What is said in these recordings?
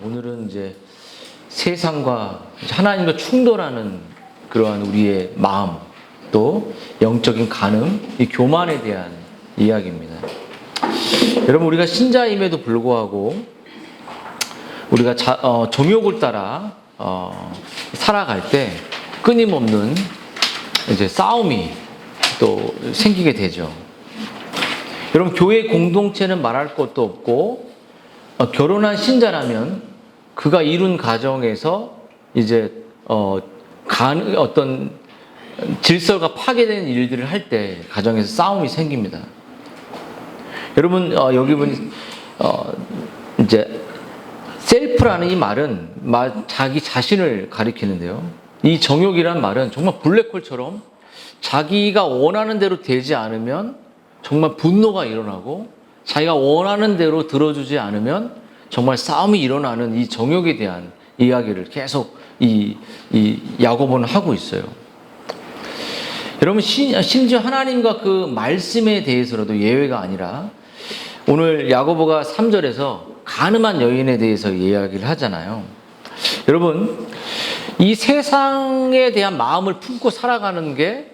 오늘은 이제 세상과 하나님과 충돌하는 그러한 우리의 마음, 또 영적인 간음, 이 교만에 대한 이야기입니다. 여러분, 우리가 신자임에도 불구하고 우리가 정욕을 따라 살아갈 때 끊임없는 이제 싸움이 또 생기게 되죠. 여러분, 교회 공동체는 말할 것도 없고 결혼한 신자라면 그가 이룬 가정에서 이제 어떤 질서가 파괴되는 일들을 할 때 가정에서 싸움이 생깁니다. 여러분, 여기 보니 이제 셀프라는 이 말은 자기 자신을 가리키는데요. 이 정욕이란 말은 정말 블랙홀처럼 자기가 원하는 대로 되지 않으면 정말 분노가 일어나고, 자기가 원하는 대로 들어주지 않으면 정말 싸움이 일어나는 이 정욕에 대한 이야기를 계속 이 야고보는 하고 있어요. 여러분, 심지어 하나님과 그 말씀에 대해서라도 예외가 아니라 오늘 야고보가 3절에서 간음한 여인에 대해서 이야기를 하잖아요. 여러분, 이 세상에 대한 마음을 품고 살아가는 게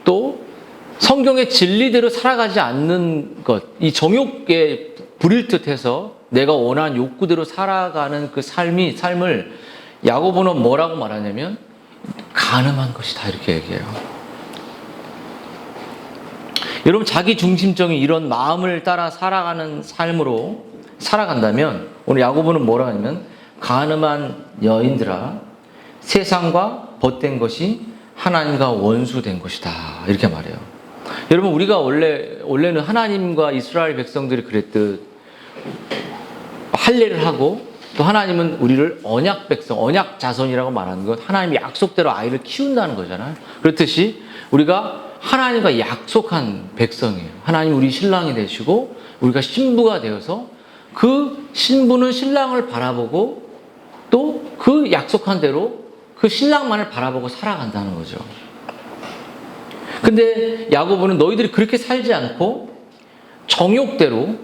또 성경의 진리대로 살아가지 않는 것, 이 정욕에 부릴 듯해서 내가 원하는 욕구대로 살아가는 그 삶을 야고보는 뭐라고 말하냐면 간음한 것이다, 이렇게 얘기해요. 여러분, 자기 중심적인 이런 마음을 따라 살아가는 삶으로 살아간다면 오늘 야고보는 뭐라 하냐면 간음한 여인들아, 세상과 벗된 것이 하나님과 원수된 것이다, 이렇게 말해요. 여러분, 우리가 원래는 하나님과 이스라엘 백성들이 그랬듯 할례를 하고, 또 하나님은 우리를 언약 백성, 언약 자손이라고 말하는 것, 하나님이 약속대로 아이를 키운다는 거잖아요. 그렇듯이 우리가 하나님과 약속한 백성이에요. 하나님 우리 신랑이 되시고 우리가 신부가 되어서 그 신부는 신랑을 바라보고 또 그 약속한 대로 그 신랑만을 바라보고 살아간다는 거죠. 근데 야고보는 너희들이 그렇게 살지 않고 정욕대로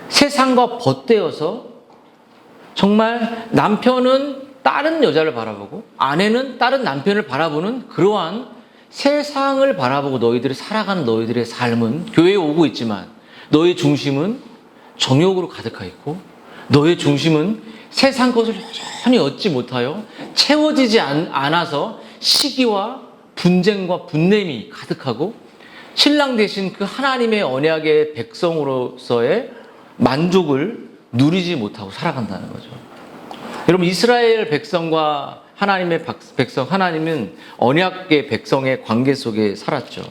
세상과 벗되어서 정말 남편은 다른 여자를 바라보고 아내는 다른 남편을 바라보는 그러한 세상을 바라보고 너희들이 살아가는 너희들의 삶은, 교회에 오고 있지만 너의 중심은 정욕으로 가득하 있고 너의 중심은 세상 것을 여전히 얻지 못하여 채워지지 않아서 시기와 분쟁과 분냄이 가득하고 신랑 대신 그 하나님의 언약의 백성으로서의 만족을 누리지 못하고 살아간다는 거죠. 여러분, 이스라엘 백성과 하나님의 백성, 하나님은 언약의 백성의 관계 속에 살았죠.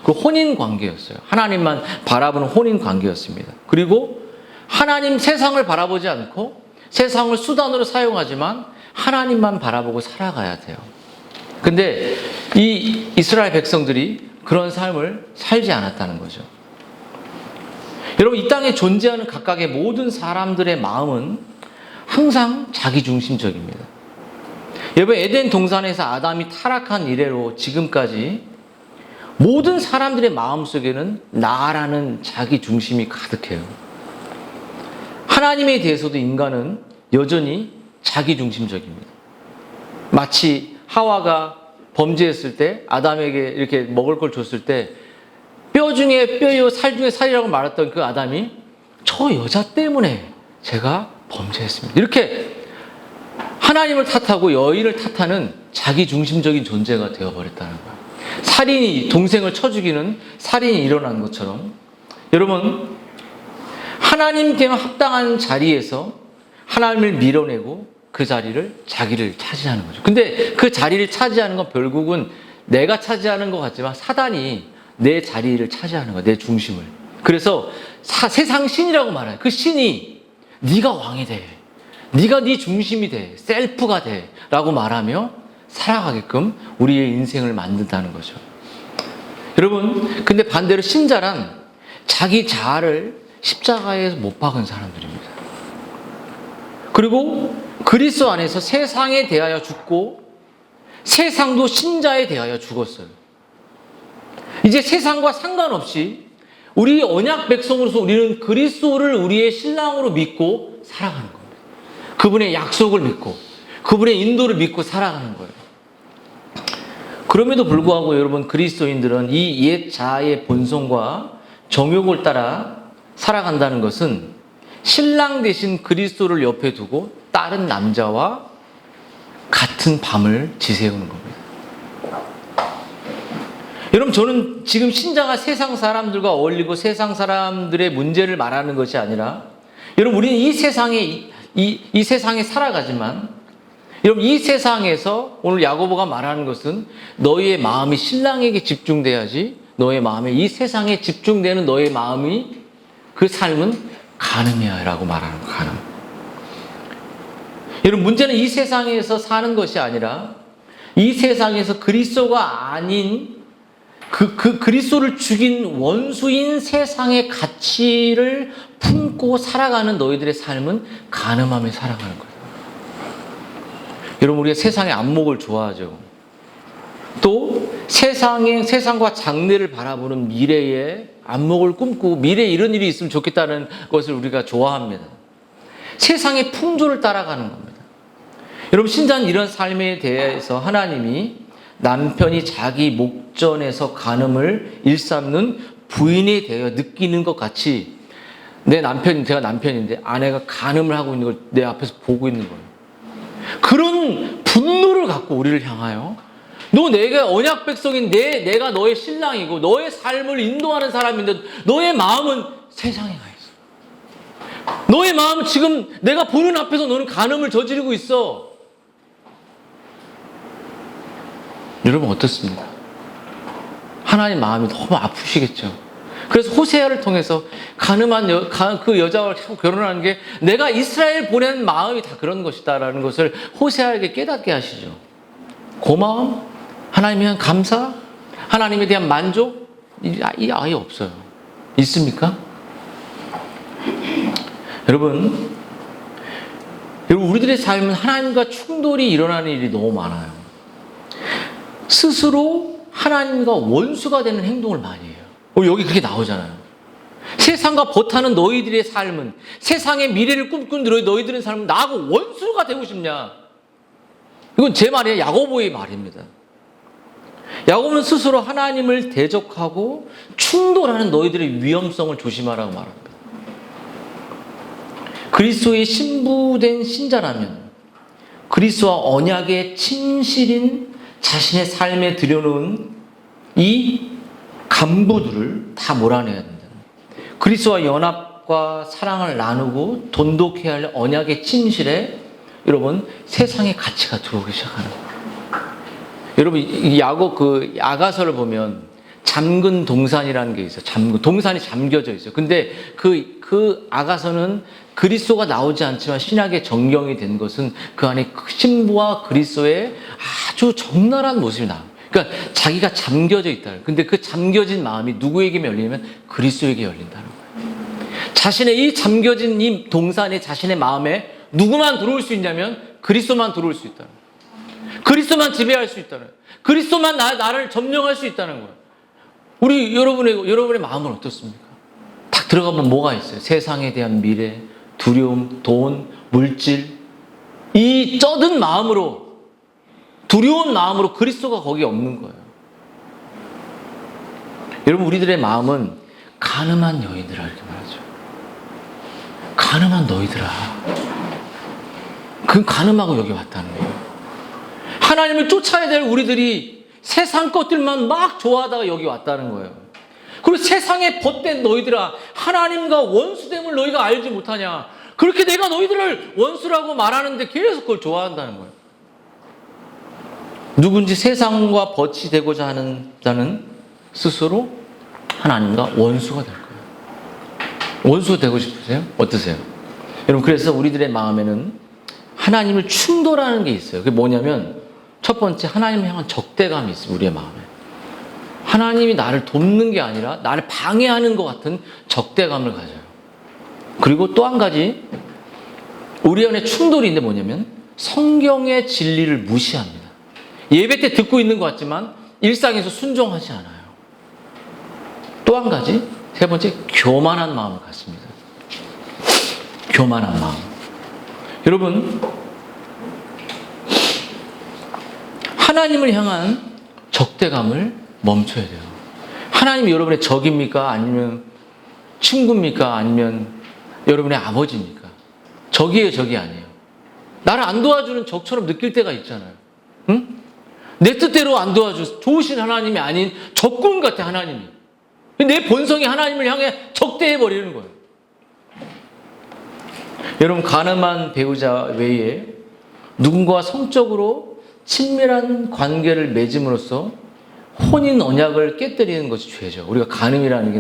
그 혼인 관계였어요. 하나님만 바라보는 혼인 관계였습니다. 그리고 하나님, 세상을 바라보지 않고 세상을 수단으로 사용하지만 하나님만 바라보고 살아가야 돼요. 근데 이 이스라엘 백성들이 그런 삶을 살지 않았다는 거죠. 여러분, 이 땅에 존재하는 각각의 모든 사람들의 마음은 항상 자기중심적입니다. 여러분, 에덴 동산에서 아담이 타락한 이래로 지금까지 모든 사람들의 마음속에는 나라는 자기중심이 가득해요. 하나님에 대해서도 인간은 여전히 자기중심적입니다. 마치 하와가 범죄했을 때 아담에게 이렇게 먹을 걸 줬을 때 뼈 중에 뼈요 살 중에 살이라고 말했던 그 아담이 저 여자 때문에 제가 범죄했습니다, 이렇게 하나님을 탓하고 여인을 탓하는 자기중심적인 존재가 되어버렸다는 거예요. 살인이 동생을 쳐 죽이는 살인이 일어난 것처럼 여러분, 하나님께만 합당한 자리에서 하나님을 밀어내고 그 자리를 자기를 차지하는 거죠. 근데 그 자리를 차지하는 건 결국은 내가 차지하는 것 같지만 사단이 내 자리를 차지하는 거야, 내 중심을. 그래서 세상 신이라고 말해요. 그 신이 네가 왕이 돼, 네가 네 중심이 돼, 셀프가 돼 라고 말하며 살아가게끔 우리의 인생을 만든다는 거죠. 여러분, 근데 반대로 신자란 자기 자아를 십자가에서 못 박은 사람들입니다. 그리고 그리스도 안에서 세상에 대하여 죽고 세상도 신자에 대하여 죽었어요. 이제 세상과 상관없이 우리 언약 백성으로서 우리는 그리스도를 우리의 신랑으로 믿고 살아가는 겁니다. 그분의 약속을 믿고 그분의 인도를 믿고 살아가는 거예요. 그럼에도 불구하고 여러분, 그리스도인들은 이 옛 자아의 본성과 정욕을 따라 살아간다는 것은 신랑 대신 그리스도를 옆에 두고 다른 남자와 같은 밤을 지새우는 겁니다. 여러분, 저는 지금 신자가 세상 사람들과 어울리고 세상 사람들의 문제를 말하는 것이 아니라, 여러분, 우리는 이 세상에 살아가지만, 여러분, 이 세상에서 오늘 야고보가 말하는 것은 너희의 마음이 신랑에게 집중돼야지, 너의 마음에 이 세상에 집중되는 너의 마음이, 그 삶은 간음이야 라고 말하는 거예요. 간음. 여러분, 문제는 이 세상에서 사는 것이 아니라 이 세상에서 그리스도가 아닌 그리스도를 죽인 원수인 세상의 가치를 품고 살아가는 너희들의 삶은 간음함에 살아가는 거예요. 여러분, 우리가 세상의 안목을 좋아하죠. 또 세상과 장래를 바라보는 미래의 안목을 꿈꾸고 미래에 이런 일이 있으면 좋겠다는 것을 우리가 좋아합니다. 세상의 풍조를 따라가는 겁니다. 여러분, 신자는 이런 삶에 대해서 하나님이 남편이 자기 목전에서 간음을 일삼는 부인에 대해 느끼는 것 같이 제가 남편인데 아내가 간음을 하고 있는 걸 내 앞에서 보고 있는 거예요. 그런 분노를 갖고 우리를 향하여 내가 언약 백성인데 내가 너의 신랑이고 너의 삶을 인도하는 사람인데 너의 마음은 세상에 가 있어. 너의 마음은 지금 내가 보는 앞에서 너는 간음을 저지르고 있어. 여러분, 어떻습니까? 하나님 마음이 너무 아프시겠죠. 그래서 호세아를 통해서 간음한 그 여자와 자꾸 결혼하는 게 내가 이스라엘 보낸 마음이 다 그런 것이다라는 것을 호세아에게 깨닫게 하시죠. 고마움, 하나님에 대한 감사, 하나님에 대한 만족, 이 아예 없어요. 있습니까? 여러분, 우리들의 삶은 하나님과 충돌이 일어나는 일이 너무 많아요. 스스로 하나님과 원수가 되는 행동을 많이 해요. 여기 그렇게 나오잖아요. 세상과 버타는 너희들의 삶은, 세상의 미래를 꿈꾸는 너희들의 삶은 나하고 원수가 되고 싶냐? 이건 제 말이에요. 야고보의 말입니다. 야고보는 스스로 하나님을 대적하고 충돌하는 너희들의 위험성을 조심하라고 말합니다. 그리스도의 신부된 신자라면 그리스도와 언약의 진실인 자신의 삶에 들여놓은 이 간부들을 다 몰아내야 된다. 그리스도와 연합과 사랑을 나누고 돈독해야 할 언약의 진실에 여러분 세상의 가치가 들어오기 시작하는 거예요. 여러분, 아가서를 보면 잠근 동산이라는 게 있어요. 동산이 잠겨져 있어요. 근데 그 아가서는 그리스도가 나오지 않지만 신약의 정경이 된 것은 그 안에 신부와 그리스도의 아주 적나라한 모습이 나와요. 그러니까 자기가 잠겨져 있다. 근데 그 잠겨진 마음이 누구에게 열리냐면 그리스도에게 열린다는 거예요. 자신의 이 잠겨진 이 동산에 자신의 마음에 누구만 들어올 수 있냐면 그리스도만 들어올 수 있다는 거예요. 그리스도만 지배할 수 있다는 거예요. 그리스도만 나를 점령할 수 있다는 거예요. 여러분의 마음은 어떻습니까? 딱 들어가면 뭐가 있어요? 세상에 대한 미래, 두려움, 돈, 물질, 이 쩌든 마음으로, 두려운 마음으로 그리스도가 거기에 없는 거예요. 여러분, 우리들의 마음은 간음한 여인들아 이렇게 말하죠. 간음한 너희들아. 그 간음하고 여기 왔다는 거예요. 하나님을 쫓아야 될 우리들이 세상 것들만 막 좋아하다가 여기 왔다는 거예요. 그리고 세상에 벗된 너희들아, 하나님과 원수됨을 너희가 알지 못하냐. 그렇게 내가 너희들을 원수라고 말하는데 계속 그걸 좋아한다는 거예요. 누군지 세상과 벗이 되고자 하는 자는 스스로 하나님과 원수가 될 거예요. 원수 되고 싶으세요? 어떠세요? 여러분, 그래서 우리들의 마음에는 하나님을 충돌하는 게 있어요. 그게 뭐냐면 첫 번째, 하나님을 향한 적대감이 있어요. 우리의 마음에. 하나님이 나를 돕는 게 아니라 나를 방해하는 것 같은 적대감을 가져요. 그리고 또 한 가지, 우리 안에 충돌이 있는데 뭐냐면 성경의 진리를 무시합니다. 예배 때 듣고 있는 것 같지만 일상에서 순종하지 않아요. 또 한 가지, 세 번째, 교만한 마음을 갖습니다. 교만한 마음. 여러분, 하나님을 향한 적대감을 멈춰야 돼요. 하나님이 여러분의 적입니까? 아니면 친구입니까? 아니면 여러분의 아버지입니까? 적이에요, 적이 아니에요. 나를 안 도와주는 적처럼 느낄 때가 있잖아요. 응? 내 뜻대로 안 도와줘. 좋으신 하나님이 아닌 적군 같아, 하나님이. 내 본성이 하나님을 향해 적대해버리는 거예요. 여러분, 가늠한 배우자 외에 누군가와 성적으로 친밀한 관계를 맺음으로써 혼인 언약을 깨뜨리는 것이 죄죠. 우리가 간음이라는 게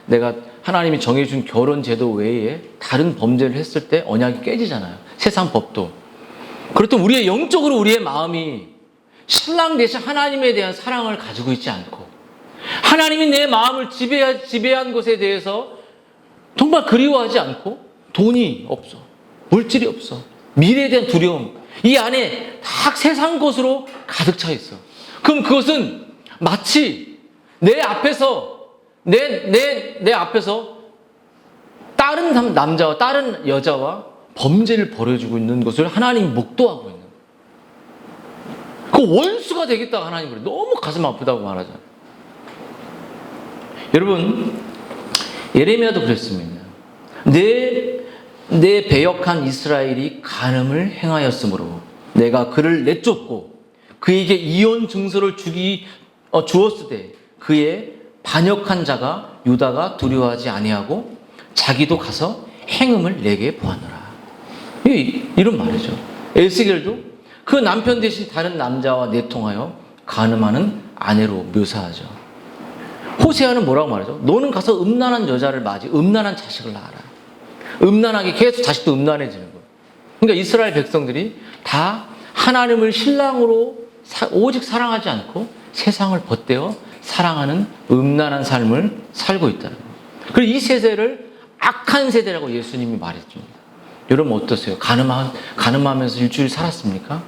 내가 하나님이 정해준 결혼 제도 외에 다른 범죄를 했을 때 언약이 깨지잖아요. 세상 법도. 그렇다면 우리의 영적으로 우리의 마음이 신랑 대신 하나님에 대한 사랑을 가지고 있지 않고 하나님이 내 마음을 지배한 것에 대해서 정말 그리워하지 않고 돈이 없어, 물질이 없어, 미래에 대한 두려움, 이 안에 다 세상 것으로 가득 차 있어. 그럼 그것은 마치 내 앞에서 내 앞에서 다른 남자와 다른 여자와 범죄를 벌여주고 있는 것을 하나님이 목도하고 있는 거예요. 그 원수가 되겠다고 하나님이 그래요. 너무 가슴 아프다고 말하잖아요. 여러분, 예레미야도 그랬습니다. 내 배역한 이스라엘이 간음을 행하였으므로 내가 그를 내쫓고 그에게 이혼 증서를 주었을 때 그의 반역한 자가 유다가 두려워하지 아니하고 자기도 가서 행음을 내게 보았노라. 이런 말이죠. 에스겔도 그 남편 대신 다른 남자와 내통하여 간음하는 아내로 묘사하죠. 호세아는 뭐라고 말하죠? 너는 가서 음란한 여자를 맞이, 음란한 자식을 낳아라. 음란하게 계속 자식도 음란해지는 거예요. 그러니까 이스라엘 백성들이 다 하나님을 신랑으로 오직 사랑하지 않고 세상을 벗대어 사랑하는 음란한 삶을 살고 있다는 거예요. 그리고 이 세대를 악한 세대라고 예수님이 말했습니다. 여러분 어떠세요? 간음하면서 일주일 살았습니까?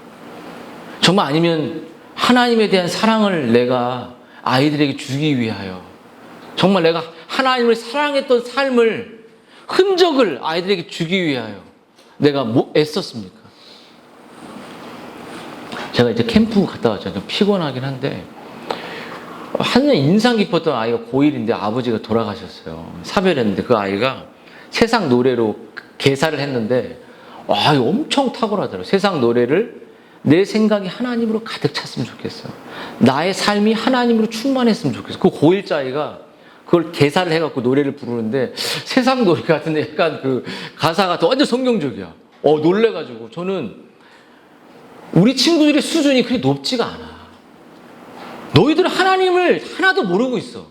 정말 아니면 하나님에 대한 사랑을 내가 아이들에게 주기 위하여 정말 내가 하나님을 사랑했던 삶을 흔적을 아이들에게 주기 위하여 내가 애썼습니까? 제가 이제 캠프 갔다 왔잖아요. 좀 피곤하긴 한데 한 인상 깊었던 아이가 고1인데 아버지가 돌아가셨어요. 사별했는데 그 아이가 세상 노래로 개사를 했는데 와, 이거 엄청 탁월하더라고요. 세상 노래를 내 생각이 하나님으로 가득 찼으면 좋겠어. 나의 삶이 하나님으로 충만했으면 좋겠어. 그 고1자 아이가 그걸 개사를 해갖고 노래를 부르는데 세상 노래 같은데 약간 그 가사가 완전 성경적이야. 놀래가지고 저는 우리 친구들의 수준이 그렇게 높지가 않아. 너희들은 하나님을 하나도 모르고 있어.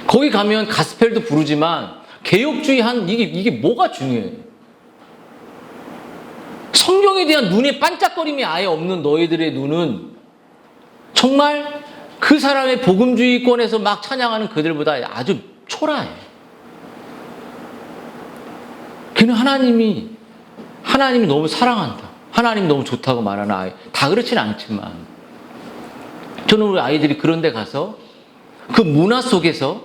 거기 가면 가스펠도 부르지만 개혁주의 이게 뭐가 중요해? 성경에 대한 눈의 반짝거림이 아예 없는 너희들의 눈은 정말 그 사람의 복음주의권에서 막 찬양하는 그들보다 아주 초라해. 걔는 하나님이 너무 사랑한다. 하나님이 너무 좋다고 말하는 아이. 다 그렇진 않지만 저는 우리 아이들이 그런 데 가서 그 문화 속에서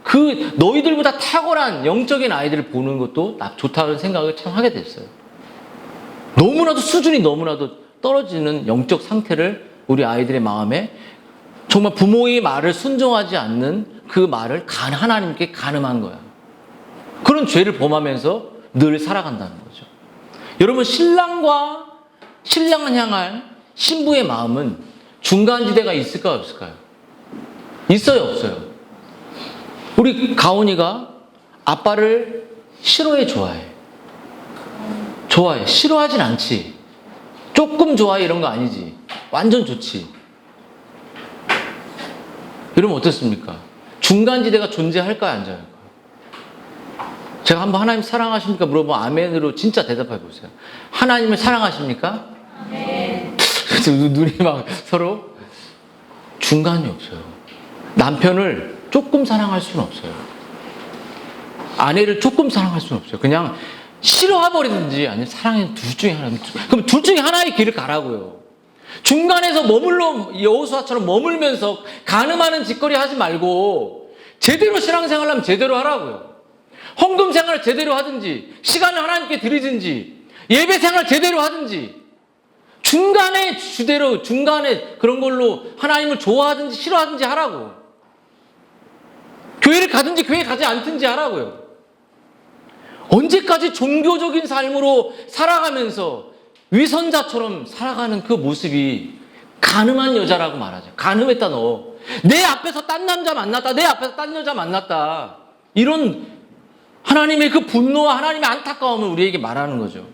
그 너희들보다 탁월한 영적인 아이들을 보는 것도 좋다는 생각을 참 하게 됐어요. 너무나도 수준이 너무나도 떨어지는 영적 상태를 우리 아이들의 마음에 정말 부모의 말을 순종하지 않는 그 말을 하나님께 간음한 거야. 그런 죄를 범하면서 늘 살아간다는 거죠. 여러분, 신랑을 향할 신부의 마음은 중간지대가 있을까요, 없을까요? 있어요, 없어요? 우리 가온이가 아빠를 싫어해, 좋아해? 좋아해. 싫어하진 않지. 조금 좋아해 이런 거 아니지. 완전 좋지. 여러분 어떻습니까? 중간지대가 존재할까요, 안 존재할까요? 제가 한번 하나님 사랑하십니까 물어보면 아멘으로 진짜 대답해 보세요. 하나님을 사랑하십니까? 아멘. 눈이 막 서로 중간이 없어요. 남편을 조금 사랑할 수는 없어요. 아내를 조금 사랑할 수는 없어요. 그냥 싫어해버리든지 아니면 사랑하는 둘 중에 하나. 그럼 둘 중에 하나의 길을 가라고요. 중간에서 여호수아처럼 머물면서 간음하는 짓거리 하지 말고 제대로 신앙생활 하면 제대로 하라고요. 헌금 생활을 제대로 하든지, 시간을 하나님께 드리든지, 예배 생활을 제대로 하든지, 중간에 그런 걸로 하나님을 좋아하든지 싫어하든지 하라고. 교회를 가든지 교회 가지 않든지 하라고요. 언제까지 종교적인 삶으로 살아가면서 위선자처럼 살아가는 그 모습이 간음한 여자라고 말하죠. 간음했다 너. 내 앞에서 딴 남자 만났다. 내 앞에서 딴 여자 만났다. 이런 하나님의 그 분노와 하나님의 안타까움을 우리에게 말하는 거죠.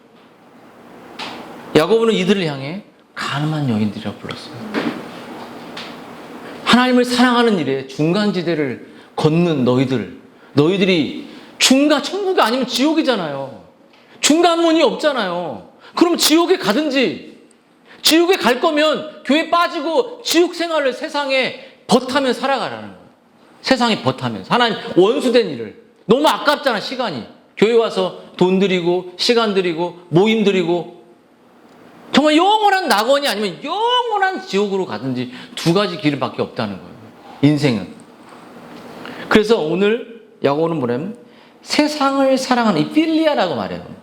야고보는 이들을 향해 간음한 여인들이라고 불렀어요. 하나님을 사랑하는 일에 중간지대를 걷는 너희들이 천국이 아니면 지옥이잖아요. 중간문이 없잖아요. 그럼 지옥에 가든지, 지옥에 갈 거면 교회 빠지고 지옥 생활을 세상에 벗하며 살아가라는 거예요. 세상에 벗하면서. 하나님 원수된 일을. 너무 아깝잖아, 시간이. 교회 와서 돈 들이고, 시간 들이고, 모임 들이고, 정말 영원한 낙원이 아니면 영원한 지옥으로 가든지 두 가지 길밖에 없다는 거예요. 인생은. 그래서 오늘 야고보는 뭐냐면 세상을 사랑하는 이 필리아라고 말해요.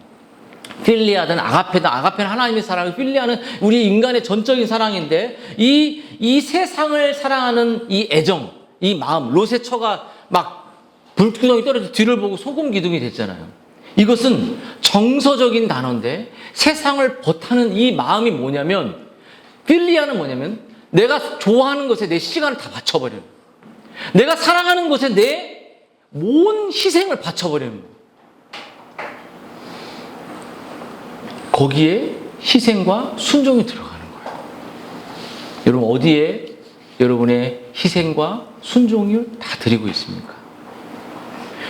필리아든 아가페는 하나님의 사랑을, 필리아는 우리 인간의 전적인 사랑인데 이 세상을 사랑하는 이 애정, 이 마음, 롯의 처가 막 불구덩이 떨어져 뒤를 보고 소금 기둥이 됐잖아요. 이것은 정서적인 단어인데 세상을 벗하는 이 마음이 뭐냐면, 필리아는 뭐냐면 내가 좋아하는 것에 내 시간을 다 바쳐버려요. 내가 사랑하는 것에 내 온 희생을 바쳐버리는 거예요. 거기에 희생과 순종이 들어가는 거예요. 여러분 어디에 여러분의 희생과 순종을 다 드리고 있습니까?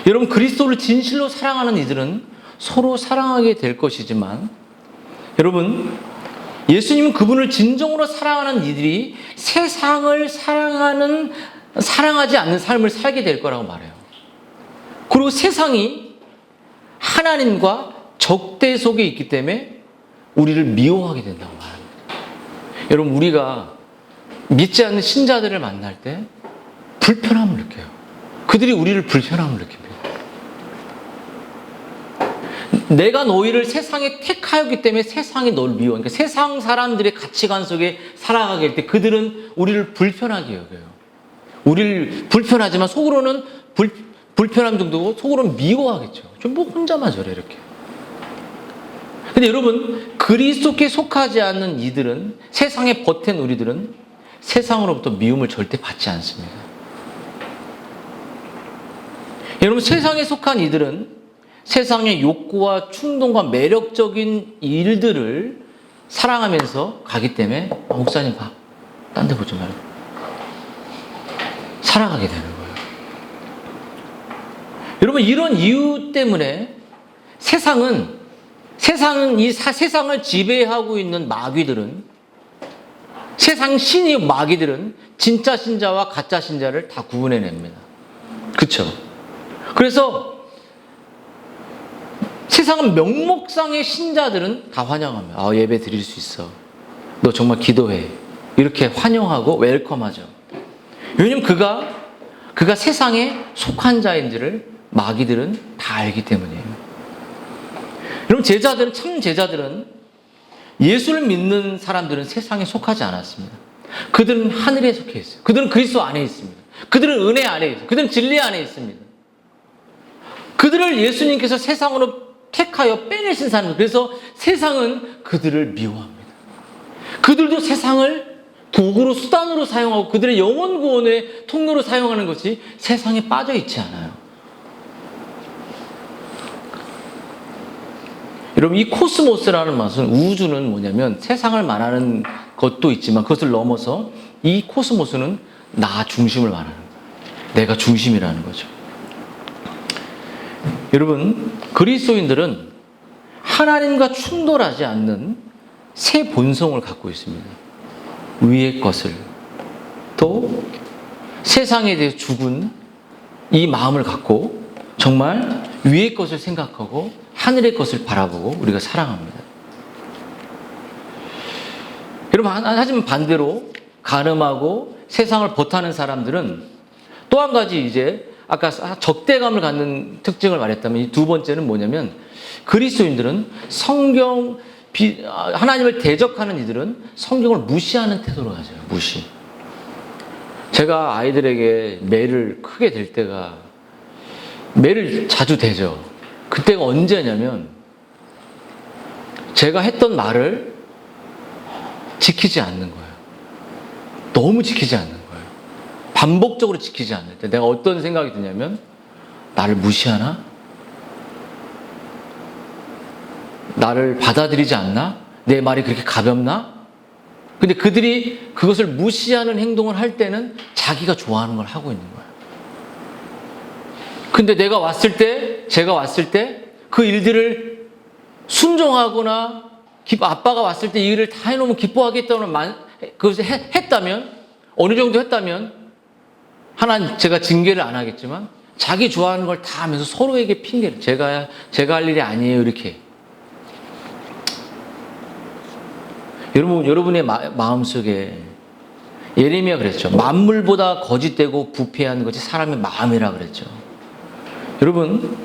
여러분 그리스도를 진실로 사랑하는 이들은 서로 사랑하게 될 것이지만, 여러분 예수님은 그분을 진정으로 사랑하는 이들이 세상을 사랑하지 않는 삶을 살게 될 거라고 말해요. 그리고 세상이 하나님과 적대 속에 있기 때문에 우리를 미워하게 된다고 말합니다. 여러분 우리가 믿지 않는 신자들을 만날 때 불편함을 느껴요. 그들이 우리를 불편함을 느낍니다. 내가 너희를 세상에 택하였기 때문에 세상이 너를 미워. 그러니까 세상 사람들의 가치관 속에 살아가게 될 때 그들은 우리를 불편하게 여겨요. 우리를 불편하지만 속으로는 불편함 정도고 속으로는 미워하겠죠. 좀 뭐 혼자만 저래 이렇게. 근데 여러분 그리스도께 속하지 않는 이들은, 세상에 버틴 우리들은 세상으로부터 미움을 절대 받지 않습니다. 여러분 세상에 속한 이들은 세상의 욕구와 충동과 매력적인 일들을 사랑하면서 가기 때문에 목사님 봐, 딴 데 보지 말고 살아가게 되는 거예요. 여러분 이런 이유 때문에 세상은 이 세상을 지배하고 있는 마귀들은, 세상 신의 마귀들은 진짜 신자와 가짜 신자를 다 구분해냅니다. 그렇죠? 그래서 세상은 명목상의 신자들은 다 환영합니다. 예배 드릴 수 있어. 너 정말 기도해. 이렇게 환영하고 웰컴하죠. 왜냐면 그가 세상에 속한 자인지를 마귀들은 다 알기 때문이에요. 여러분 참 제자들은, 예수를 믿는 사람들은 세상에 속하지 않았습니다. 그들은 하늘에 속해 있어요. 그들은 그리스도 안에 있습니다. 그들은 은혜 안에 있어요. 그들은 진리 안에 있습니다. 그들을 예수님께서 세상으로 택하여 빼내신 사람들. 그래서 세상은 그들을 미워합니다. 그들도 세상을 도구로, 수단으로 사용하고 그들의 영혼 구원의 통로로 사용하는 것이 세상에 빠져 있지 않아요. 여러분 이 코스모스라는 것은, 우주는 뭐냐면 세상을 말하는 것도 있지만 그것을 넘어서 이 코스모스는 나 중심을 말하는 거예요. 내가 중심이라는 거죠. 여러분 그리스도인들은 하나님과 충돌하지 않는 새 본성을 갖고 있습니다. 위의 것을, 또 세상에 대해 죽은 이 마음을 갖고 정말 위의 것을 생각하고 하늘의 것을 바라보고 우리가 사랑합니다. 여러분 하지만 반대로 가늠하고 세상을 벗하는 사람들은 또 한 가지 이제 아까 적대감을 갖는 특징을 말했다면 이 두 번째는 뭐냐면 그리스도인들은 하나님을 대적하는 이들은 성경을 무시하는 태도로 가져요. 무시. 제가 아이들에게 매를 크게 댈 때가 매를 자주 대죠. 그때가 언제냐면 제가 했던 말을 지키지 않는 거예요. 너무 지키지 않는 거예요. 반복적으로 지키지 않을 때 내가 어떤 생각이 드냐면 나를 무시하나? 나를 받아들이지 않나? 내 말이 그렇게 가볍나? 근데 그들이 그것을 무시하는 행동을 할 때는 자기가 좋아하는 걸 하고 있는 거예요. 근데 제가 왔을 때 그 일들을 순종하거나 아빠가 왔을 때 이 일을 다 해놓으면 기뻐하겠다는 그것을 했다면 어느 정도 했다면 하나님 제가 징계를 안 하겠지만 자기 좋아하는 걸 다 하면서 서로에게 핑계를 제가 할 일이 아니에요 이렇게. 여러분의 마음속에 예레미야 그랬죠. 만물보다 거짓되고 부패한 것이 사람의 마음이라 그랬죠. 여러분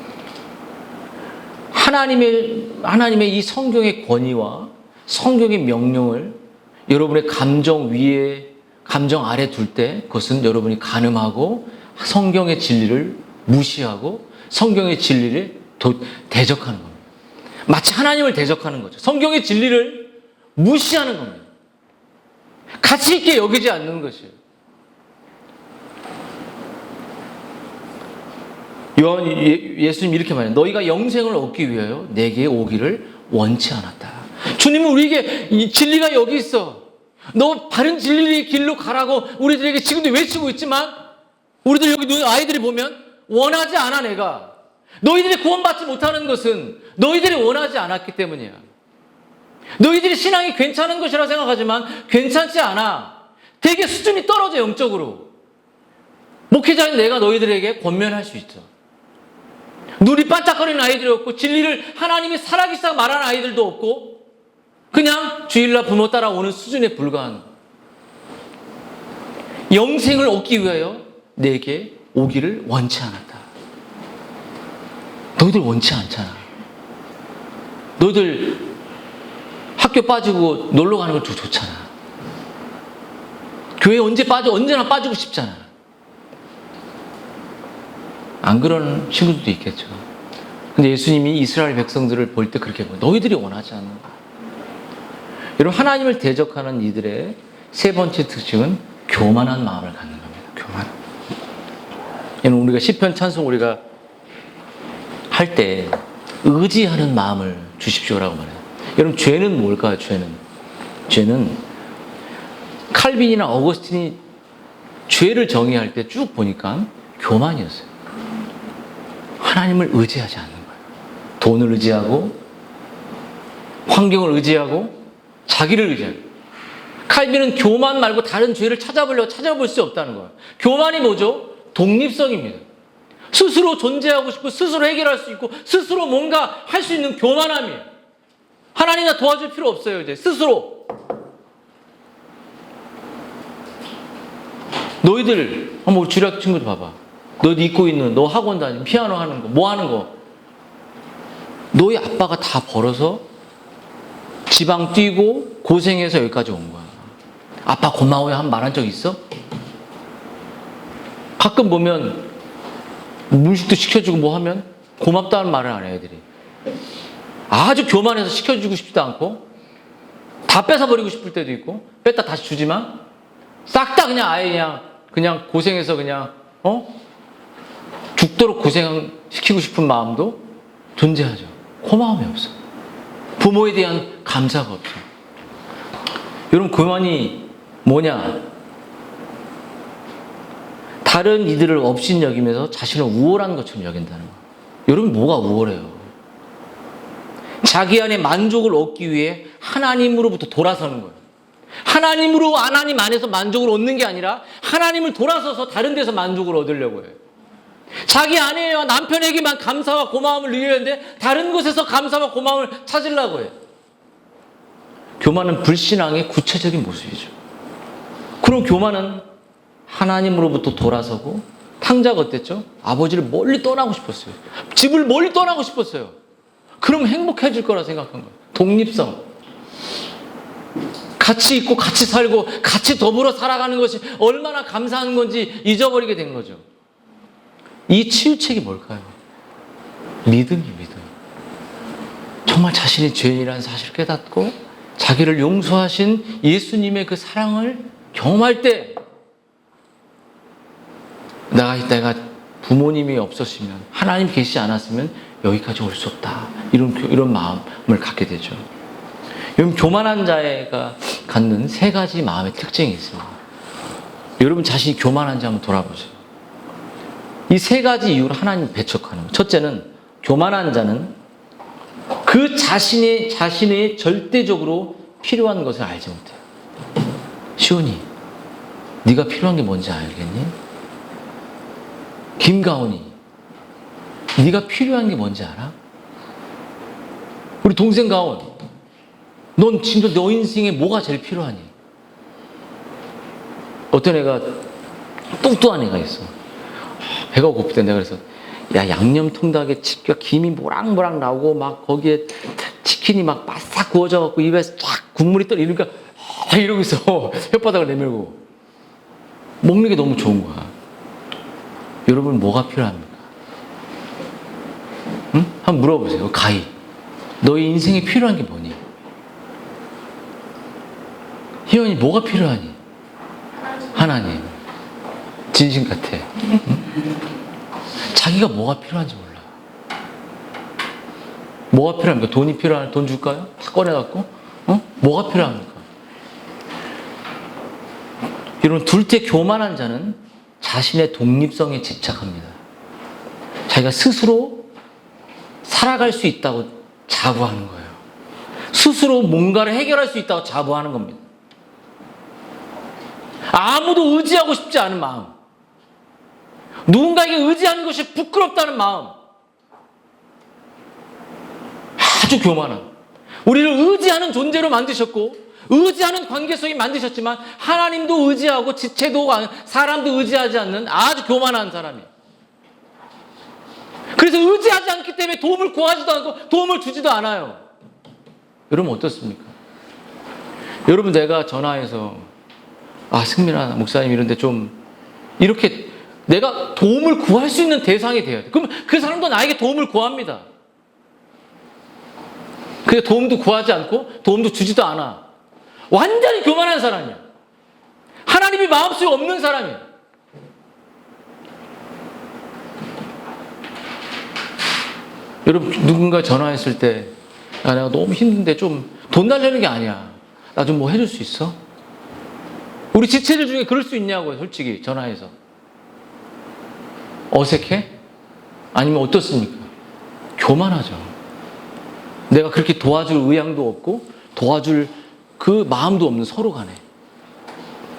하나님의 이 성경의 권위와 성경의 명령을 여러분의 감정 위에 감정 아래 둘 때 그것은 여러분이 간음하고 성경의 진리를 무시하고 성경의 진리를 대적하는 겁니다. 마치 하나님을 대적하는 거죠. 성경의 진리를 무시하는 겁니다. 가치 있게 여기지 않는 것이에요. 예수님 이렇게 말해요. 너희가 영생을 얻기 위하여 내게 오기를 원치 않았다. 주님은 우리에게 이 진리가 여기 있어. 너 바른 진리의 길로 가라고 우리들에게 지금도 외치고 있지만 우리들 여기 아이들이 보면 원하지 않아 내가. 너희들이 구원받지 못하는 것은 너희들이 원하지 않았기 때문이야. 너희들이 신앙이 괜찮은 것이라 생각하지만 괜찮지 않아. 되게 수준이 떨어져 영적으로. 목회자인 내가 너희들에게 권면할 수 있어. 눈이 반짝거리는 아이들이 없고 진리를 하나님이 살아계시다고 말하는 아이들도 없고 그냥 주일날 부모 따라오는 수준에 불과한 영생을 얻기 위하여 내게 오기를 원치 않았다. 너희들 원치 않잖아. 너희들 학교 빠지고 놀러 가는 거 좋잖아. 교회 언제나 빠지고 싶잖아. 안 그런 친구들도 있겠죠. 근데 예수님이 이스라엘 백성들을 볼 때 그렇게 보여요. 너희들이 원하지 않는 거야. 여러분 하나님을 대적하는 이들의 세 번째 특징은 교만한 마음을 갖는 겁니다. 교만. 여러분 우리가 시편 찬송 우리가 할 때 의지하는 마음을 주십시오라고 말해요. 여러분 죄는 뭘까요? 죄는 칼빈이나 어거스틴이 죄를 정의할 때 쭉 보니까 교만이었어요. 하나님을 의지하지 않는 거예요. 돈을 의지하고 환경을 의지하고 자기를 의지하고. 칼빈은 교만 말고 다른 죄를 찾아볼 수 없다는 거예요. 교만이 뭐죠? 독립성입니다. 스스로 존재하고 싶고 스스로 해결할 수 있고 스스로 뭔가 할 수 있는 교만함이에요. 하나님 나 도와줄 필요 없어요. 이제 스스로. 너희들 한번 우리 주일학교 친구들 봐봐. 너 입고 있는 너 학원 다니는 피아노 하는 거 뭐 하는 거 너희 아빠가 다 벌어서 지방 뛰고 고생해서 여기까지 온 거야. 아빠 고마워요 한 말 한 적 있어? 가끔 보면 물식도 시켜주고 뭐 하면 고맙다는 말을 안 해 애들이. 아주 교만해서 시켜주고 싶지도 않고 다 뺏어버리고 싶을 때도 있고 뺐다 다시 주지만 싹 다 그냥 아예 그냥 고생해서 그냥 죽도록 고생시키고 싶은 마음도 존재하죠. 고마움이 없어. 부모에 대한 감사가 없어. 여러분 교만이 뭐냐? 다른 이들을 업신여기면서 자신을 우월한 것처럼 여긴다는 거예요. 여러분 뭐가 우월해요? 자기 안에 만족을 얻기 위해 하나님으로부터 돌아서는 거예요. 하나님 안에서 만족을 얻는 게 아니라 하나님을 돌아서서 다른 데서 만족을 얻으려고 해요. 자기 아내와 남편에게만 감사와 고마움을 누리는데 다른 곳에서 감사와 고마움을 찾으려고 해요. 교만은 불신앙의 구체적인 모습이죠. 그럼 교만은 하나님으로부터 돌아서고 탕자가 어땠죠? 아버지를 멀리 떠나고 싶었어요. 집을 멀리 떠나고 싶었어요. 그럼 행복해질 거라 생각한 거예요. 독립성. 같이 있고 같이 살고 같이 더불어 살아가는 것이 얼마나 감사한 건지 잊어버리게 된 거죠. 이 치유책이 뭘까요? 믿음이 믿음. 정말 자신이 죄인이라는 사실을 깨닫고 자기를 용서하신 예수님의 그 사랑을 경험할 때 내가 부모님이 없었으면 하나님 계시지 않았으면 여기까지 올 수 없다. 이런 마음을 갖게 되죠. 여러분 교만한 자가 갖는 세 가지 마음의 특징이 있습니다. 여러분 자신이 교만한지 한번 돌아보세요. 이 세 가지 이유로 하나님 배척하는 거예요. 첫째는 교만한 자는 그 자신의 절대적으로 필요한 것을 알지 못해요. 시온이, 네가 필요한 게 뭔지 알겠니? 김가온이, 네가 필요한 게 뭔지 알아? 우리 동생 가온, 넌 진짜 너 인생에 뭐가 제일 필요하니? 어떤 애가 뚱뚱한 애가 있어. 배가 고플 때 내가 그래서 야, 양념 통닭에 김이 모락모락 나오고 막 거기에 치킨이 막 바싹 구워져 갖고 입에서 쫙 국물이 떨어 이러니까 이러고 있어. 혓바닥을 내밀고 먹는 게 너무 좋은 거야. 여러분 뭐가 필요합니까? 응? 한번 물어보세요. 가히 너희 인생에 필요한 게 뭐니? 희원이 뭐가 필요하니? 하나님. 진심 같아. 응? 자기가 뭐가 필요한지 몰라. 뭐가 필요합니까? 돈이 필요한 돈 줄까요? 다 꺼내갖고 뭐가 필요합니까? 여러분 둘째 교만한 자는 자신의 독립성에 집착합니다. 자기가 스스로 살아갈 수 있다고 자부하는 거예요. 스스로 뭔가를 해결할 수 있다고 자부하는 겁니다. 아무도 의지하고 싶지 않은 마음. 누군가에게 의지하는 것이 부끄럽다는 마음. 아주 교만한. 우리를 의지하는 존재로 만드셨고 의지하는 관계성이 만드셨지만 하나님도 의지하고 지체도 사람도 의지하지 않는 아주 교만한 사람이에요. 그래서 의지하지 않기 때문에 도움을 구하지도 않고 도움을 주지도 않아요. 여러분 어떻습니까? 여러분 내가 전화해서 승민아 목사님 이런데 좀 이렇게 내가 도움을 구할 수 있는 대상이 돼야 돼. 그럼 그 사람도 나에게 도움을 구합니다. 근데 도움도 구하지 않고 도움도 주지도 않아. 완전히 교만한 사람이야. 하나님이 마음속에 없는 사람이야. 여러분 누군가 전화했을 때 내가 너무 힘든데 좀 돈 달라는 게 아니야. 나 좀 뭐 해줄 수 있어? 우리 지체들 중에 그럴 수 있냐고요. 솔직히 전화해서. 어색해? 아니면 어떻습니까? 교만하죠. 내가 그렇게 도와줄 의향도 없고 도와줄 그 마음도 없는 서로 간에.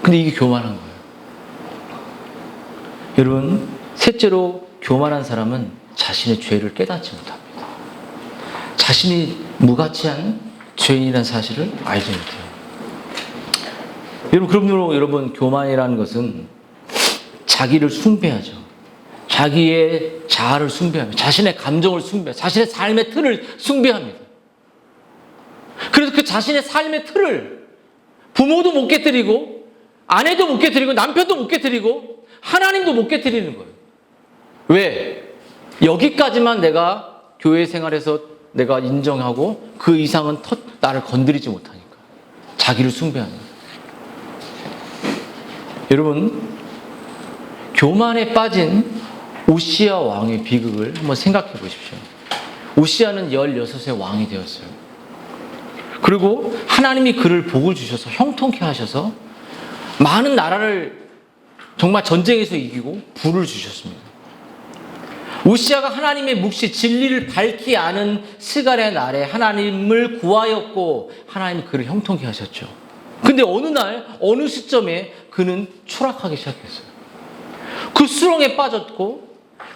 근데 이게 교만한 거예요. 여러분 셋째로 교만한 사람은 자신의 죄를 깨닫지 못합니다. 자신이 무가치한 죄인이라는 사실을 알지 못해요. 그러므로 여러분 교만이라는 것은 자기를 숭배하죠. 자기의 자아를 숭배합니다. 자신의 감정을 숭배합니다. 자신의 삶의 틀을 숭배합니다. 그래서 그 자신의 삶의 틀을 부모도 못 깨뜨리고 아내도 못 깨뜨리고 남편도 못 깨뜨리고 하나님도 못 깨뜨리는 거예요. 왜? 여기까지만 내가 교회 생활에서 내가 인정하고 그 이상은 나를 건드리지 못하니까. 자기를 숭배하는 거예요. 여러분 교만에 빠진 우시야 왕의 비극을 한번 생각해 보십시오. 우시야는 16세 왕이 되었어요. 그리고 하나님이 그를 복을 주셔서 형통케 하셔서 많은 나라를 정말 전쟁에서 이기고 부를 주셨습니다. 우시야가 하나님의 묵시 진리를 밝히 아는 스갈의 날에 하나님을 구하였고 하나님이 그를 형통케 하셨죠. 근데 어느 날 어느 시점에 그는 추락하기 시작했어요. 그 수렁에 빠졌고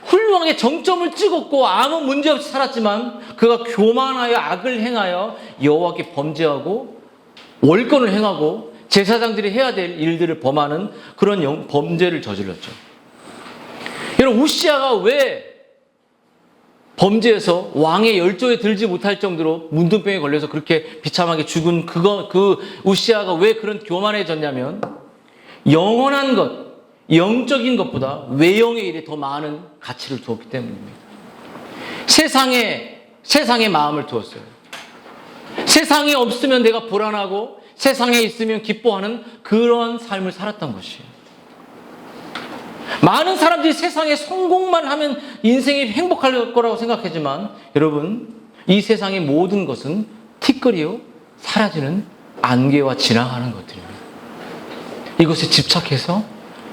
훌륭하게 정점을 찍었고 아무 문제 없이 살았지만 그가 교만하여 악을 행하여 여호와께 범죄하고 월권을 행하고 제사장들이 해야 될 일들을 범하는 그런 범죄를 저질렀죠. 여러분, 우시아가 왜 범죄에서 왕의 열조에 들지 못할 정도로 문둥병에 걸려서 그렇게 비참하게 죽은 그 우시아가 왜 그런 교만해졌냐면, 영원한 것, 영적인 것보다 외형의 일에 더 많은 가치를 두었기 때문입니다. 세상에 마음을 두었어요. 세상이 없으면 내가 불안하고 세상에 있으면 기뻐하는 그런 삶을 살았던 것이에요. 많은 사람들이 세상에 성공만 하면 인생이 행복할 거라고 생각하지만, 여러분, 이 세상의 모든 것은 티끌이요 사라지는 안개와 지나가는 것들입니다. 이것에 집착해서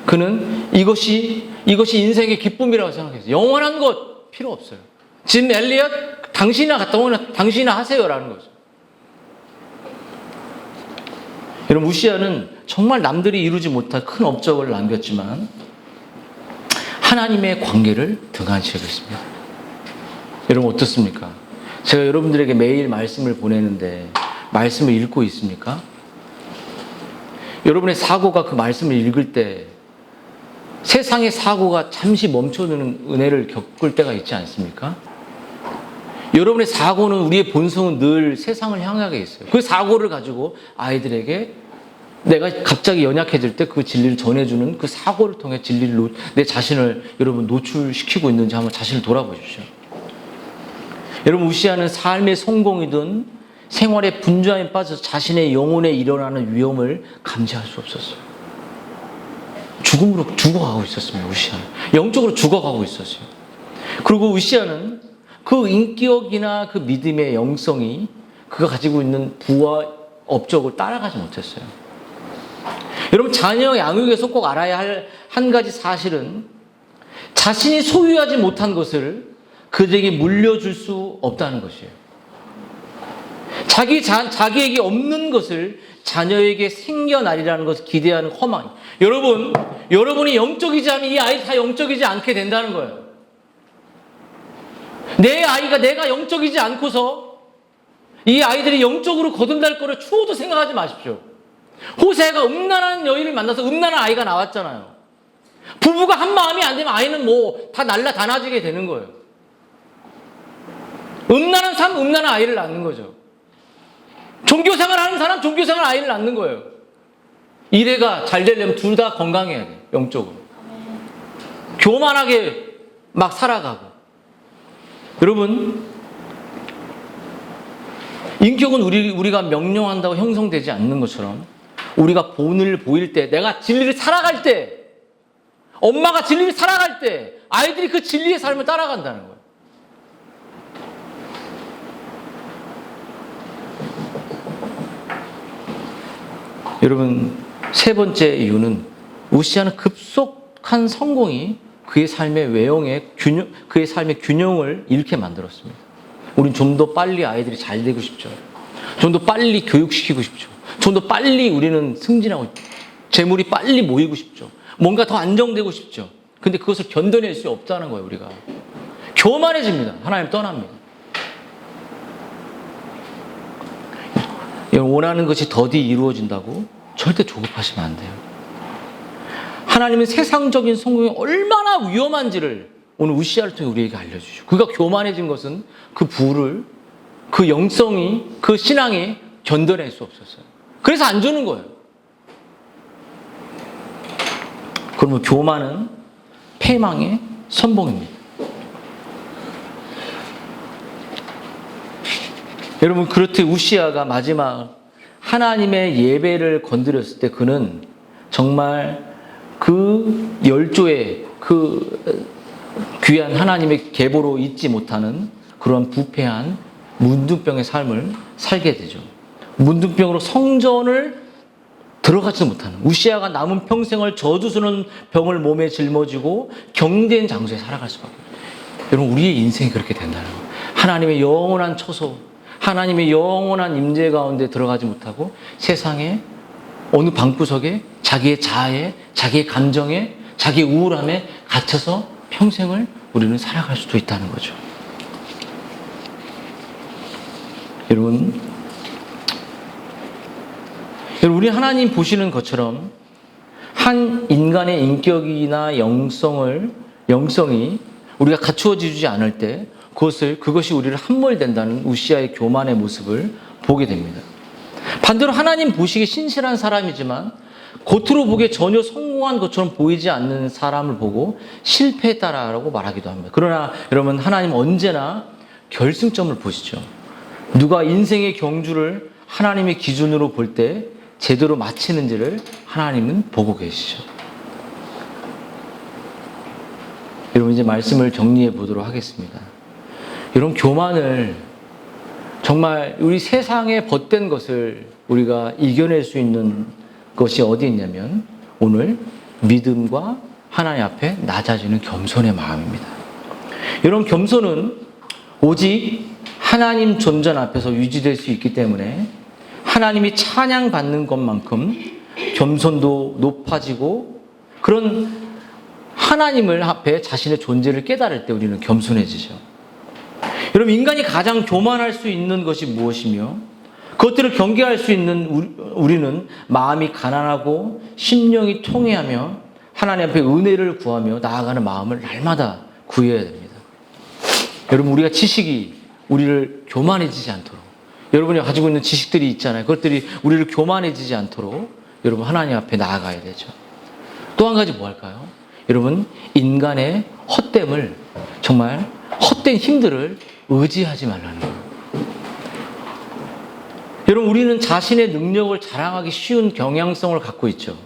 그는 이것이 인생의 기쁨이라고 생각했어요. 영원한 것 필요 없어요. 짐 엘리엇, 당신이나 갔다 오면 당신이나 하세요라는 거죠. 여러분, 우시아는 정말 남들이 이루지 못할 큰 업적을 남겼지만 하나님의 관계를 등한시했습니다. 여러분, 어떻습니까? 제가 여러분들에게 매일 말씀을 보내는데 말씀을 읽고 있습니까? 여러분의 사고가 그 말씀을 읽을 때 세상의 사고가 잠시 멈춰두는 은혜를 겪을 때가 있지 않습니까? 여러분의 사고는, 우리의 본성은 늘 세상을 향하게 있어요. 그 사고를 가지고 아이들에게 내가 갑자기 연약해질 때 그 진리를 전해주는 그 사고를 통해 진리를, 내 자신을 여러분 노출시키고 있는지 한번 자신을 돌아보십시오. 여러분, 우시아는 삶의 성공이든 생활의 분주함에 빠져서 자신의 영혼에 일어나는 위험을 감지할 수 없었어요. 죽음으로 죽어가고 있었습니다. 우시아는 영적으로 죽어가고 있었어요. 그리고 우시아는 그 인격이나 그 믿음의 영성이 그가 가지고 있는 부와 업적을 따라가지 못했어요. 여러분, 자녀 양육에서 꼭 알아야 할 한 가지 사실은 자신이 소유하지 못한 것을 그들에게 물려줄 수 없다는 것이에요. 자기에게 없는 것을 자녀에게 생겨나리라는 것을 기대하는 허망. 여러분이 영적이지 않으면 이 아이 다 영적이지 않게 된다는 거예요. 내 아이가 내가 영적이지 않고서 이 아이들이 영적으로 거듭날 거를 추호도 생각하지 마십시오. 호세가 음란한 여인을 만나서 음란한 아이가 나왔잖아요. 부부가 한 마음이 안 되면 아이는 뭐 다 날라다나지게 되는 거예요. 음란한 사람, 음란한 아이를 낳는 거죠. 종교생활 하는 사람, 종교생활 아이를 낳는 거예요. 이래가 잘 되려면 둘 다 건강해야 돼요. 영적으로. 교만하게 막 살아가고. 여러분, 인격은 우리가 명령한다고 형성되지 않는 것처럼, 우리가 본을 보일 때, 내가 진리를 살아갈 때, 엄마가 진리를 살아갈 때 아이들이 그 진리의 삶을 따라간다는 거예요. 여러분, 세 번째 이유는 우시아는 급속한 성공이 그의 삶의 외형의 그의 삶의 균형을 잃게 만들었습니다. 우린 좀 더 빨리 아이들이 잘 되고 싶죠. 좀 더 빨리 교육시키고 싶죠. 좀 더 빨리 우리는 승진하고 싶죠. 재물이 빨리 모이고 싶죠. 뭔가 더 안정되고 싶죠. 근데 그것을 견뎌낼 수 없다는 거예요, 우리가. 교만해집니다. 하나님 떠납니다. 원하는 것이 더디 이루어진다고 절대 조급하시면 안 돼요. 하나님은 세상적인 성공이 얼마나 위험한지를 오늘 우시아를 통해 우리에게 알려주시고, 그가 교만해진 것은 그 부를, 그 영성이, 그 신앙이 견뎌낼 수 없었어요. 그래서 안 주는 거예요. 그러면 교만은 패망의 선봉입니다. 여러분, 그렇듯 우시아가 마지막 하나님의 예배를 건드렸을 때 그는 정말 그 열조의 그 귀한 하나님의 계보로 잊지 못하는 그러한 부패한 문둥병의 삶을 살게 되죠. 문둥병으로 성전을 들어가지도 못하는, 우시아가 남은 평생을 저주스러운 병을 몸에 짊어지고 경된 장소에 살아갈 수밖에 없어요. 여러분, 우리의 인생이 그렇게 된다는 거예요. 하나님의 영원한 처소, 하나님의 영원한 임재 가운데 들어가지 못하고 세상의 어느 방구석에 자기의 자아에, 자기의 감정에, 자기의 우울함에 갇혀서 평생을 우리는 살아갈 수도 있다는 거죠. 여러분, 우리 하나님 보시는 것처럼 한 인간의 인격이나 영성을 영성이 우리가 갖추어지지 않을 때 그것이 우리를 함몰된다는 우시아의 교만의 모습을 보게 됩니다. 반대로 하나님 보시기에 신실한 사람이지만 겉으로 보기에 전혀 성공한 것처럼 보이지 않는 사람을 보고 실패했다라고 말하기도 합니다. 그러나 여러분, 하나님 언제나 결승점을 보시죠. 누가 인생의 경주를 하나님의 기준으로 볼 때 제대로 마치는지를 하나님은 보고 계시죠. 여러분, 이제 말씀을 정리해 보도록 하겠습니다. 여러분, 교만을 정말 우리 세상에 벗된 것을 우리가 이겨낼 수 있는 것이 어디 있냐면 오늘 믿음과 하나님 앞에 낮아지는 겸손의 마음입니다. 여러분, 겸손은 오직 하나님 존전 앞에서 유지될 수 있기 때문에 하나님이 찬양받는 것만큼 겸손도 높아지고, 그런 하나님을 앞에 자신의 존재를 깨달을 때 우리는 겸손해지죠. 여러분, 인간이 가장 교만할 수 있는 것이 무엇이며 그것들을 경계할 수 있는 우리는 마음이 가난하고 심령이 통회하며 하나님 앞에 은혜를 구하며 나아가는 마음을 날마다 구해야 됩니다. 여러분, 우리가 지식이 우리를 교만해지지 않도록, 여러분이 가지고 있는 지식들이 있잖아요. 그것들이 우리를 교만해지지 않도록 여러분 하나님 앞에 나아가야 되죠. 또 한 가지 뭐 할까요? 여러분, 인간의 헛됨을, 정말 헛된 힘들을 의지하지 말라는 거예요. 여러분, 우리는 자신의 능력을 자랑하기 쉬운 경향성을 갖고 있죠.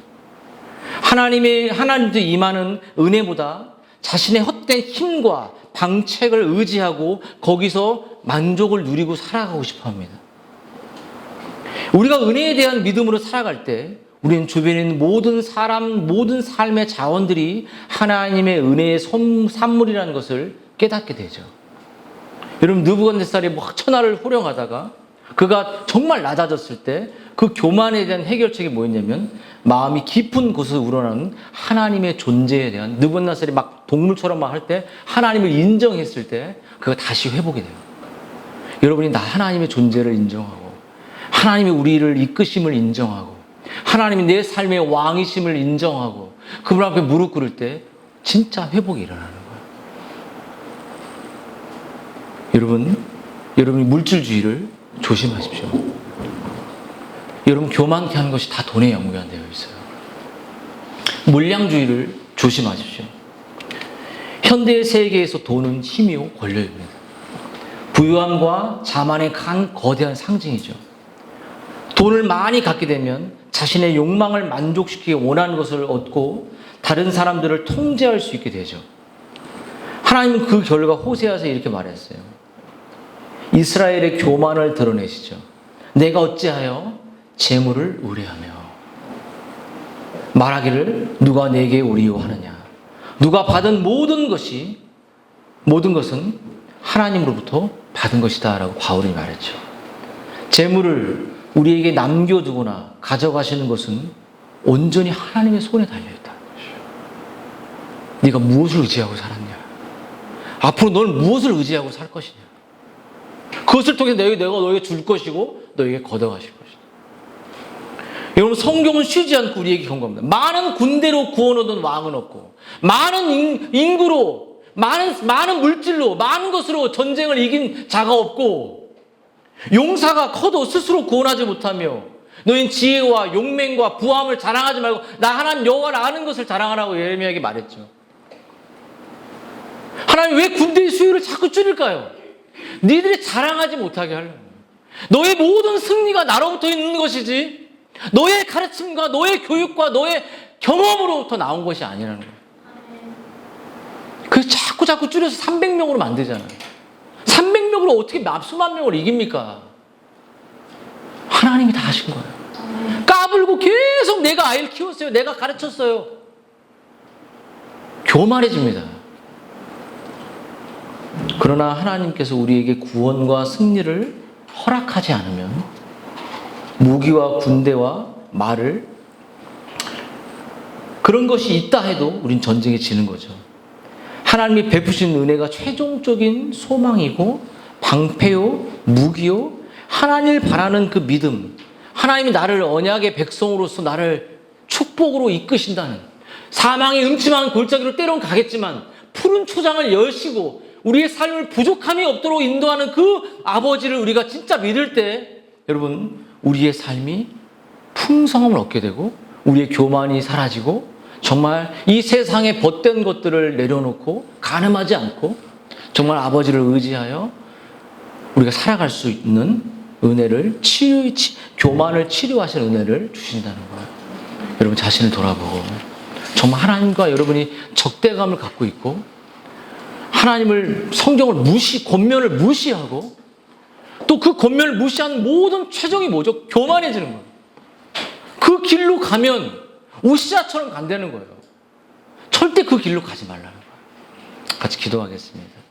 하나님도 임하는 은혜보다 자신의 헛된 힘과 방책을 의지하고 거기서 만족을 누리고 살아가고 싶어 합니다. 우리가 은혜에 대한 믿음으로 살아갈 때 우리는 주변에 있는 모든 사람, 모든 삶의 자원들이 하나님의 은혜의 산물이라는 것을 깨닫게 되죠. 여러분, 느부갓네살이 막 천하를 호령하다가 그가 정말 낮아졌을 때 그 교만에 대한 해결책이 뭐였냐면 마음이 깊은 곳에서 우러나는 하나님의 존재에 대한, 느부갓네살이 막 동물처럼 막 할 때 하나님을 인정했을 때 그가 다시 회복이 돼요. 여러분이 하나님의 존재를 인정하고 하나님이 우리를 이끄심을 인정하고 하나님이 내 삶의 왕이심을 인정하고 그분 앞에 무릎 꿇을 때 진짜 회복이 일어나는 거예요. 여러분이 물질주의를 조심하십시오. 여러분, 교만케 하는 것이 다 돈에 연관되어 있어요. 물량주의를 조심하십시오. 현대의 세계에서 돈은 힘이요 권력입니다. 부유함과 자만의 거대한 상징이죠. 돈을 많이 갖게 되면 자신의 욕망을 만족시키기 원하는 것을 얻고 다른 사람들을 통제할 수 있게 되죠. 하나님은 그 결과 호세아서 이렇게 말했어요. 이스라엘의 교만을 드러내시죠. 내가 어찌하여 재물을 의뢰하며 말하기를 누가 내게 의뢰하느냐. 누가 받은 모든 것은 하나님으로부터 받은 것이다 라고 바울이 말했죠. 재물을 우리에게 남겨두거나 가져가시는 것은 온전히 하나님의 손에 달려있다는 것이죠. 네가 무엇을 의지하고 살았냐? 앞으로 너는 무엇을 의지하고 살 것이냐? 그것을 통해 내가 너에게 줄 것이고 너에게 걷어가실 것이다. 여러분, 성경은 쉬지 않고 우리에게 경고합니다. 많은 군대로 구원 얻은 왕은 없고 많은 인구로 많은 물질로 많은 것으로 전쟁을 이긴 자가 없고 용사가 커도 스스로 구원하지 못하며 너희는 지혜와 용맹과 부함을 자랑하지 말고 나 하나님 여호와를 아는 것을 자랑하라고 예레미야에게 말했죠. 하나님 왜 군대의 수요를 자꾸 줄일까요? 니들이 자랑하지 못하게 하려고. 너의 모든 승리가 나로부터 있는 것이지 너의 가르침과 너의 교육과 너의 경험으로부터 나온 것이 아니라는 거예요. 그래서 자꾸 줄여서 300명으로 만들잖아요. 300명으로 어떻게 수만 명을 이깁니까? 하나님이 다 하신 거예요. 까불고 계속 내가 아이를 키웠어요. 내가 가르쳤어요. 교만해집니다. 그러나 하나님께서 우리에게 구원과 승리를 허락하지 않으면 무기와 군대와 말을 그런 것이 있다 해도 우린 전쟁에 지는 거죠. 하나님이 베푸신 은혜가 최종적인 소망이고 방패요, 무기요, 하나님을 바라는 그 믿음, 하나님이 나를 언약의 백성으로서 나를 축복으로 이끄신다는, 사망의 음침한 골짜기로 때론 가겠지만 푸른 초장을 여시고 우리의 삶을 부족함이 없도록 인도하는 그 아버지를 우리가 진짜 믿을 때 여러분 우리의 삶이 풍성함을 얻게 되고 우리의 교만이 사라지고 정말 이 세상의 벗된 것들을 내려놓고 가늠하지 않고 정말 아버지를 의지하여 우리가 살아갈 수 있는 은혜를 교만을 치료하시는 은혜를 주신다는 거예요. 여러분 자신을 돌아보고 정말 하나님과 여러분이 적대감을 갖고 있고 하나님을 성경을 권면을 무시하고 또 그 권면을 무시한 모든 최종이 뭐죠? 교만해지는 거예요. 그 길로 가면 우시아처럼 간다는 거예요. 절대 그 길로 가지 말라는 거예요. 같이 기도하겠습니다.